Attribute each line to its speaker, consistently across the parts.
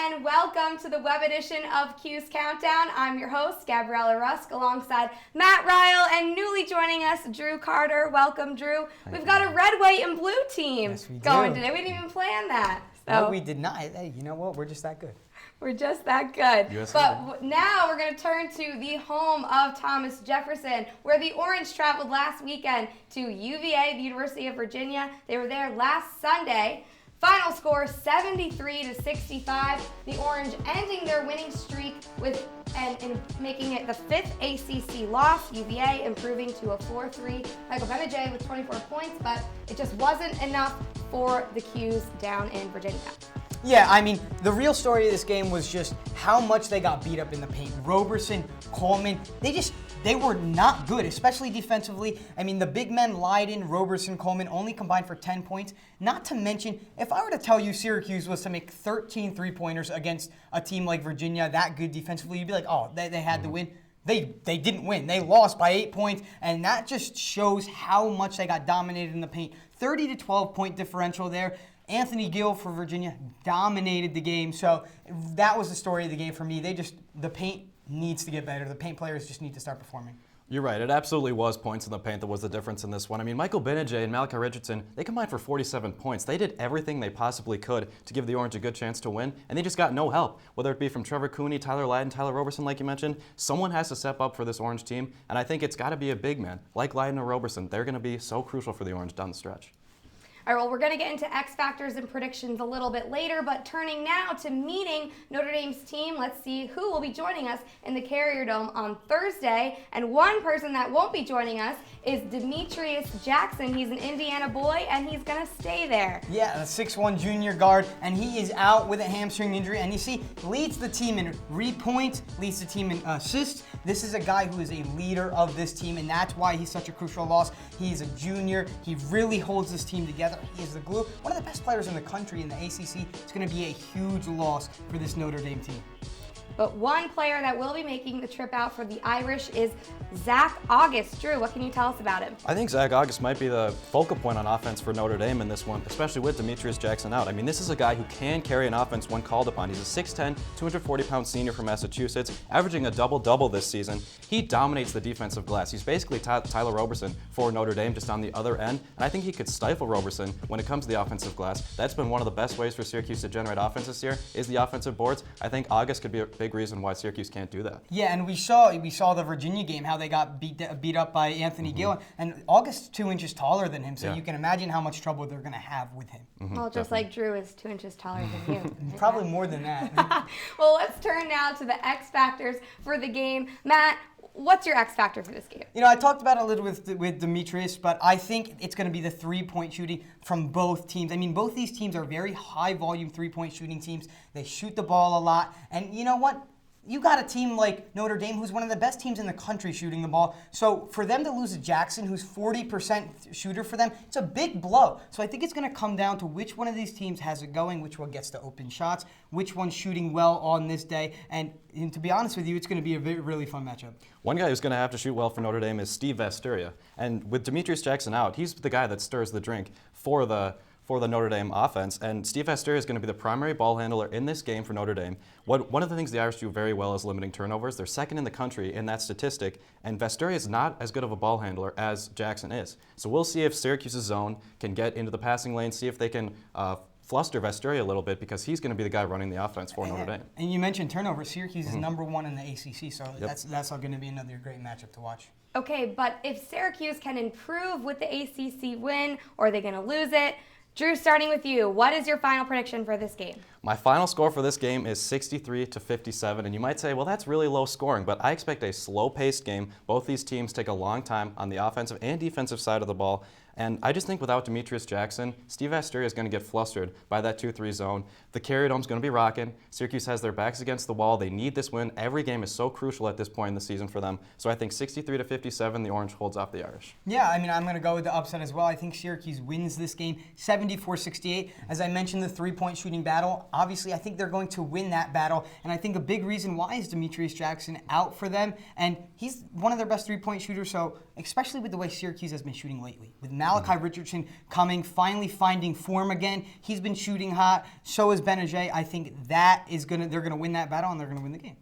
Speaker 1: and welcome to the web edition of Q's Countdown. I'm your host, Gabriella Rusk, alongside Matt Reil, and newly joining us, Drew Carter. Welcome, Drew. We've got a red, white, and blue team going today. We didn't even plan that. So.
Speaker 2: No, we did not. Hey, you know what? We're just that good.
Speaker 1: We're just that good. But now we're going to turn to the home of Thomas Jefferson, where the Orange traveled last weekend to UVA, the University of Virginia. They were there last Sunday. Final score 73-65. The Orange ending their winning streak with and making it the fifth ACC loss. UVA improving to a 4-3. Michael Benajay with 24 points, but it just wasn't enough for the Qs down in Virginia.
Speaker 2: Yeah, I mean, the real story of this game was just how much they got beat up in the paint. Roberson, Coleman, they were not good, especially defensively. I mean, the big men, Leiden, Roberson, Coleman, only combined for 10 points. Not to mention, if I were to tell you Syracuse was to make 13 three-pointers against a team like Virginia, that good defensively, you'd be like, oh, they had to win. They didn't win. They lost by 8 points, and that just shows how much they got dominated in the paint. 30 to 12 point differential there. Anthony Gill for Virginia dominated the game, so that was the story of the game for me. The paint needs to get better. The paint players just need to start performing.
Speaker 3: You're right. It absolutely was points in the paint that was the difference in this one. I mean, Michael Benajay and Malachi Richardson, they combined for 47 points. They did everything they possibly could to give the Orange a good chance to win, and they just got no help. Whether it be from Trevor Cooney, Tyler Leiden, Tyler Roberson, like you mentioned, someone has to step up for this Orange team, and I think it's got to be a big man like Leiden or Roberson. They're going to be so crucial for the Orange down the stretch.
Speaker 1: All right, well, we're going to get into XFactors and predictions a little bit later, but turning now to meeting Notre Dame's team, let's see who will be joining us in the Carrier Dome on Thursday. And one person that won't be joining us is Demetrius Jackson. He's an Indiana boy, and he's going to stay there.
Speaker 2: Yeah, a 6'1 junior guard, and he is out with a hamstring injury. And you see, leads the team in points, leads the team in assists. This is a guy who is a leader of this team, and that's why he's such a crucial loss. He's a junior. He really holds this team together. He is the glue. One of the best players in the country in the ACC. It's going to be a huge loss for this Notre Dame team.
Speaker 1: But one player that will be making the trip out for the Irish is Zach August. Drew, what can you tell us about him?
Speaker 3: I think Zach August might be the focal point on offense for Notre Dame in this one, especially with Demetrius Jackson out. I mean, this is a guy who can carry an offense when called upon. He's a 6'10", 240-pound senior from Massachusetts, averaging a double-double this season. He dominates the defensive glass. He's basically Tyler Roberson for Notre Dame, just on the other end, and I think he could stifle Roberson when it comes to the offensive glass. That's been one of the best ways for Syracuse to generate offense this year, is the offensive boards. I think August could be a big reason why Syracuse can't do that.
Speaker 2: Yeah, and we saw the Virginia game, how they got beat up by Anthony Gill, and August is 2 inches taller than him, so you can imagine how much trouble they're going to have with him.
Speaker 1: Well, just like Drew is 2 inches taller than you.
Speaker 2: Probably more than that.
Speaker 1: Well, let's turn now to the X Factors for the game. Matt, what's your X factor for this game?
Speaker 2: You know, I talked about it a little with Demetrius, but I think it's going to be the three-point shooting from both teams. I mean, both these teams are very high-volume three-point shooting teams. They shoot the ball a lot, and you know what? You got a team like Notre Dame, who's one of the best teams in the country shooting the ball. So for them to lose to Jackson, who's 40% shooter for them, it's a big blow. So I think it's going to come down to which one of these teams has it going, which one gets to open shots, which one's shooting well on this day. And to be honest with you, it's going to be a really fun matchup.
Speaker 3: One guy who's going to have to shoot well for Notre Dame is Steve Vasturia. And with Demetrius Jackson out, he's the guy that stirs the drink for the Notre Dame offense, and Steve Vasturia is going to be the primary ball handler in this game for Notre Dame. One of the things the Irish do very well is limiting turnovers. They're second in the country in that statistic, and Vasturia is not as good of a ball handler as Jackson is. So we'll see if Syracuse's zone can get into the passing lane, see if they can fluster Vasturia a little bit, because he's going to be the guy running the offense for Notre Dame.
Speaker 2: And you mentioned turnovers. Syracuse is number one in the ACC, so that's going to be another great matchup to watch.
Speaker 1: Okay, but if Syracuse can improve with the ACC win, or are they going to lose it? Drew, starting with you, what is your final prediction for this game?
Speaker 3: My final score for this game is 63-57, and you might say, well, that's really low scoring, but I expect a slow-paced game. Both these teams take a long time on the offensive and defensive side of the ball, and I just think without Demetrius Jackson, Steve Vasturia is going to get flustered by that 2-3 zone. The Carrier Dome's going to be rocking. Syracuse has their backs against the wall. They need this win. Every game is so crucial at this point in the season for them. So I think 63-57, the Orange holds off the Irish.
Speaker 2: Yeah, I mean, I'm going to go with the upset as well. I think Syracuse wins this game 74-68. As I mentioned, the three-point shooting battle, obviously I think they're going to win that battle. And I think a big reason why is Demetrius Jackson out for them. And he's one of their best three-point shooters, so especially with the way Syracuse has been shooting lately. With Malachi Richardson coming, finally finding form again. He's been shooting hot. So is Benajay. I think they're going to win that battle, and they're going to win the game.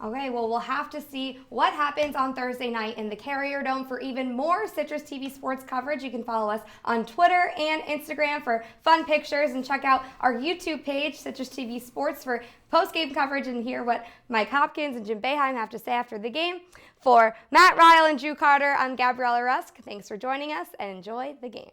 Speaker 1: Okay, well, we'll have to see what happens on Thursday night in the Carrier Dome. For even more Citrus TV sports coverage, you can follow us on Twitter and Instagram for fun pictures, and check out our YouTube page, Citrus TV Sports, for post-game coverage and hear what Mike Hopkins and Jim Boeheim have to say after the game. For Matt Reil and Drew Carter, I'm Gabriella Rusk. Thanks for joining us, and enjoy the game.